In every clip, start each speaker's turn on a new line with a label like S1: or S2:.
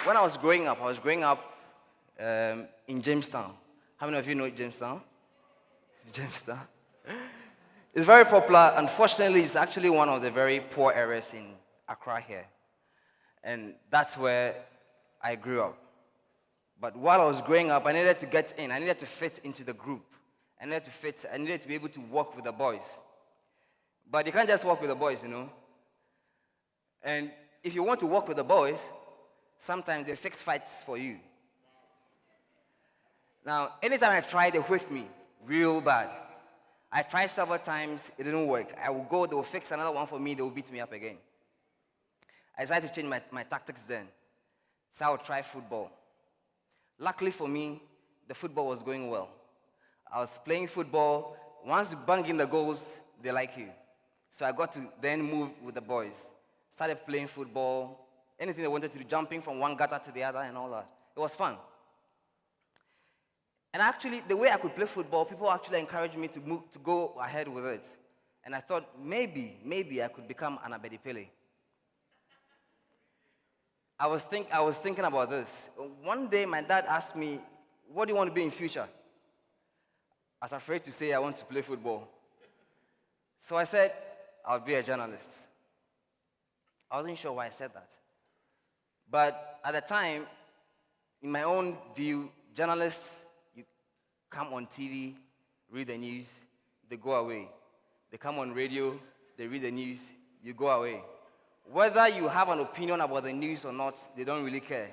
S1: When I was growing up in Jamestown. How many of you know Jamestown? Jamestown. It's very popular. Unfortunately, it's actually one of the very poor areas in Accra here. And that's where I grew up. But while I was growing up, I needed to get in. I needed to fit into the group. I needed to be able to walk with the boys. But you can't just walk with the boys, you know. And if you want to walk with the boys, sometimes they fix fights for you. Now, anytime I tried, they whipped me real bad. I tried several times, it didn't work. I will go, they will fix another one for me, they will beat me up again. I decided to change my tactics then. So I would try football. Luckily for me, the football was going well. I was playing football. Once you bang in the goals, they like you. So I got to then move with the boys. Started playing football. Anything they wanted to do, jumping from one gutter to the other and all that. It was fun. And actually, the way I could play football, people actually encouraged me to go ahead with it. And I thought, maybe I could become an Abedipele. I was thinking about this. One day, my dad asked me, what do you want to be in future? I was afraid to say I want to play football. So I said, I'll be a journalist. I wasn't sure why I said that. But at the time, in my own view, journalists, you come on TV, read the news, they go away. They come on radio, they read the news, you go away. Whether you have an opinion about the news or not, they don't really care.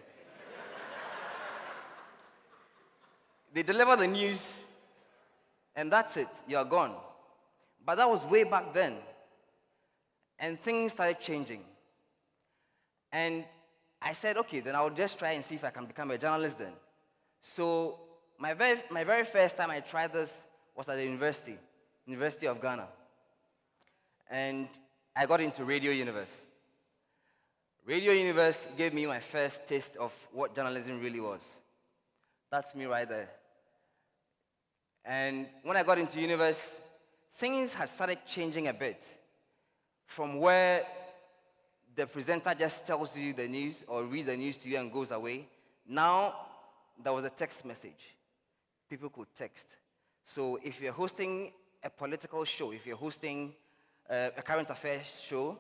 S1: They deliver the news, and that's it. You're gone. But that was way back then. And things started changing. And I said, okay, then I'll just try and see if I can become a journalist then. So my very first time I tried this was at the University of Ghana. And I got into Radio Universe. Radio Universe gave me my first taste of what journalism really was. That's me right there. And when I got into Universe, things had started changing a bit. From where the presenter just tells you the news or reads the news to you and goes away. Now, there was a text message. People could text. So if you're hosting a political show, if you're hosting a current affairs show,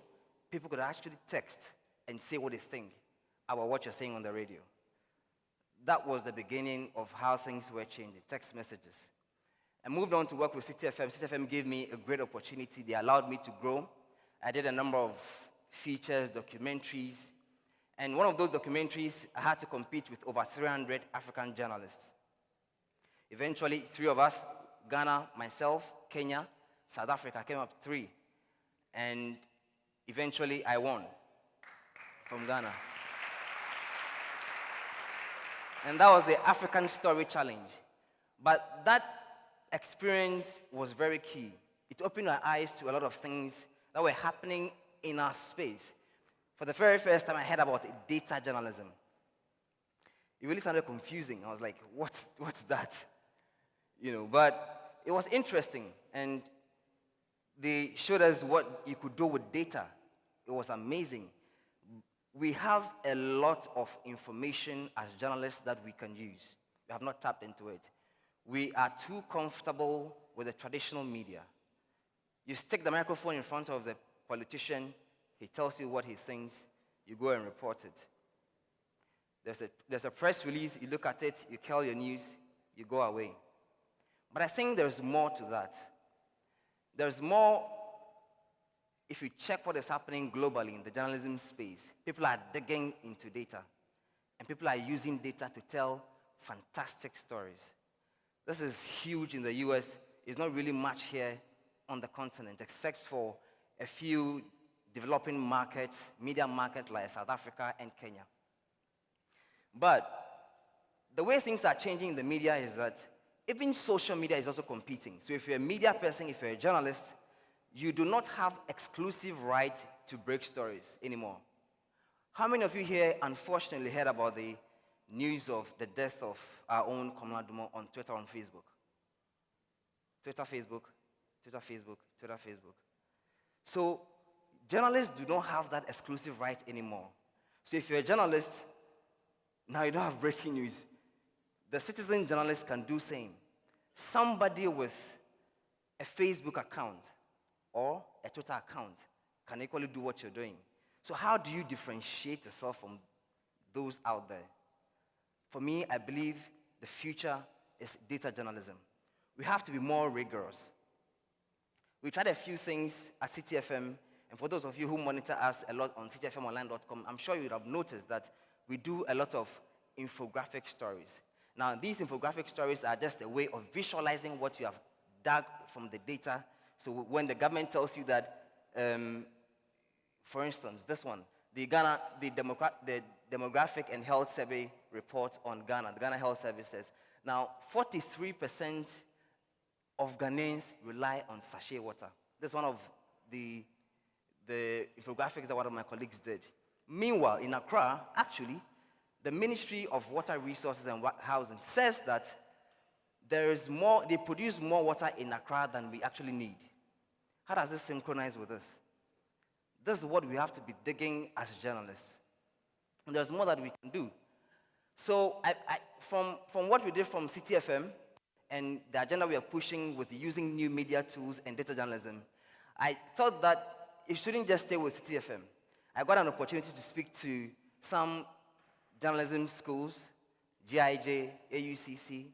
S1: people could actually text and say what they think about what you're saying on the radio. That was the beginning of how things were changing, text messages. I moved on to work with Citi FM. Citi FM gave me a great opportunity. They allowed me to grow. I did a number of features, documentaries, and one of those documentaries, I had to compete with over 300 African journalists. Eventually, 3 of us, Ghana, myself, Kenya, South Africa, came up 3. And eventually, I won from Ghana. And that was the African Story Challenge. But that experience was very key. It opened our eyes to a lot of things that were happening in our space. For the very first time, I heard about data journalism. It really sounded confusing. I was like, what's that? You know, but it was interesting. And they showed us what you could do with data. It was amazing. We have a lot of information as journalists that we can use. We have not tapped into it. We are too comfortable with the traditional media. You stick the microphone in front of the politician, he tells you what he thinks, you go and report it. There's a press release, you look at it, you tell your news, you go away. But I think there's more to that. There's more, if you check what is happening globally in the journalism space, people are digging into data. And people are using data to tell fantastic stories. This is huge in the US. It's not really much here on the continent, except for a few developing markets, media markets like South Africa and Kenya. But the way things are changing in the media is that even social media is also competing. So if you're a media person, if you're a journalist, you do not have exclusive right to break stories anymore. How many of you here unfortunately heard about the news of the death of our own Komla Dumo on Twitter and Facebook? Twitter, Facebook, Twitter, Facebook, Twitter, Facebook. So journalists do not have that exclusive right anymore. So if you're a journalist, now you don't have breaking news. The citizen journalist can do same. Somebody with a Facebook account or a Twitter account can equally do what you're doing. So how do you differentiate yourself from those out there? For me, I believe the future is data journalism. We have to be more rigorous. We tried a few things at Citi FM, and for those of you who monitor us a lot on citifmonline.com, I'm sure you would have noticed that we do a lot of infographic stories. Now, these infographic stories are just a way of visualizing what you have dug from the data. So when the government tells you that, for instance, this one, the Demographic and Health Survey report on Ghana, the Ghana Health Service says, now 43% of Ghanaians rely on sachet water. That's one of the infographics that one of my colleagues did. Meanwhile, in Accra, actually, the Ministry of Water Resources and Housing says that they produce more water in Accra than we actually need. How does this synchronize with this? This is what we have to be digging as journalists. And there's more that we can do. So from what we did from Citi FM and the agenda we are pushing with using new media tools and data journalism, I thought that it shouldn't just stay with Citi FM. I got an opportunity to speak to some journalism schools, GIJ, AUCC,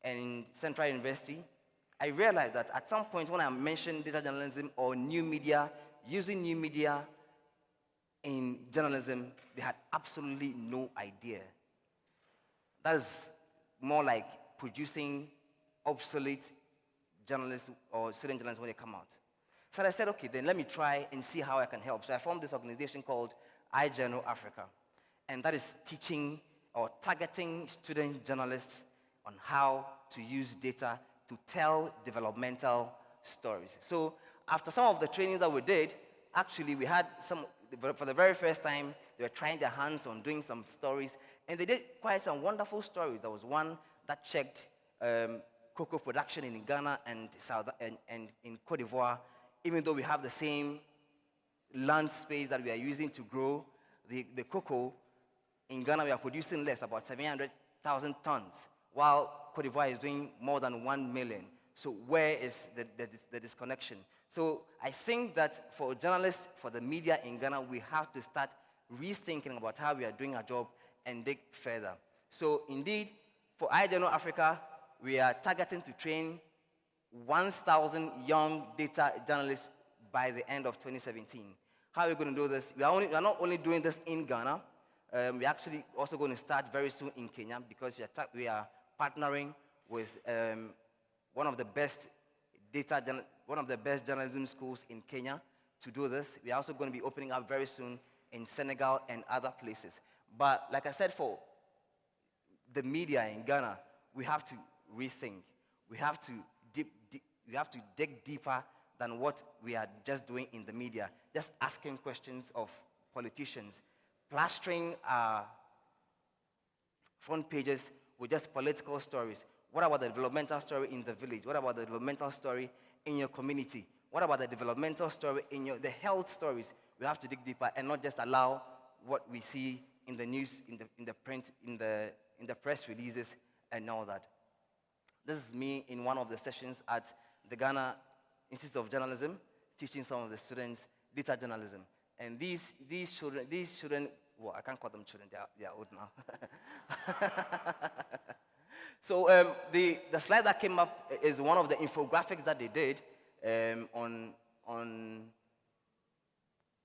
S1: and Central University. I realized that at some point when I mentioned data journalism or new media, using new media in journalism, they had absolutely no idea. That is more like producing obsolete journalists or student journalists when they come out. So I said, okay, then let me try and see how I can help. So I formed this organization called iJourno Africa. And that is teaching or targeting student journalists on how to use data to tell developmental stories. So after some of the trainings that we did, actually we had for the very first time, they were trying their hands on doing some stories. And they did quite some wonderful stories. There was one that checked cocoa production in Ghana and in Cote d'Ivoire, even though we have the same land space that we are using to grow the cocoa. In Ghana, we are producing less, about 700,000 tons, while Cote d'Ivoire is doing more than 1 million. So where is the disconnection? So I think that for journalists, for the media in Ghana, we have to start rethinking about how we are doing our job and dig further. So indeed, for iJourno Africa, we are targeting to train 1,000 young data journalists by the end of 2017. How are we going to do this? We are not only doing this in Ghana, we're actually also going to start very soon in Kenya because we are partnering with one of the best journalism schools in Kenya to do this. We're also going to be opening up very soon in Senegal and other places. But like I said, for the media in Ghana, we have to rethink. We have to dig deeper than what we are just doing in the media, just asking questions of politicians, plastering our front pages with just political stories. What about the developmental story in the village? What about the developmental story in your community? What about the developmental story in the health stories? We have to dig deeper and not just allow what we see in the news, in the print, in the press releases and all that. This is me in one of the sessions at the Ghana Institute of Journalism, teaching some of the students data journalism. And these children, well, I can't call them children, they are old now. So the slide that came up is one of the infographics that they did on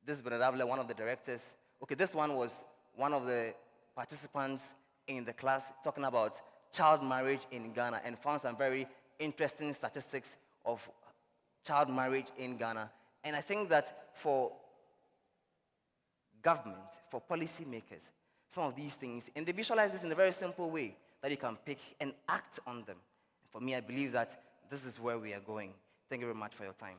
S1: this is Benedable, one of the directors. Okay, this one was one of the participants in the class talking about child marriage in Ghana and found some very interesting statistics of child marriage in Ghana. And I think that for government, for policymakers, some of these things, and they visualize this in a very simple way that you can pick and act on them. For me, I believe that this is where we are going. Thank you very much for your time.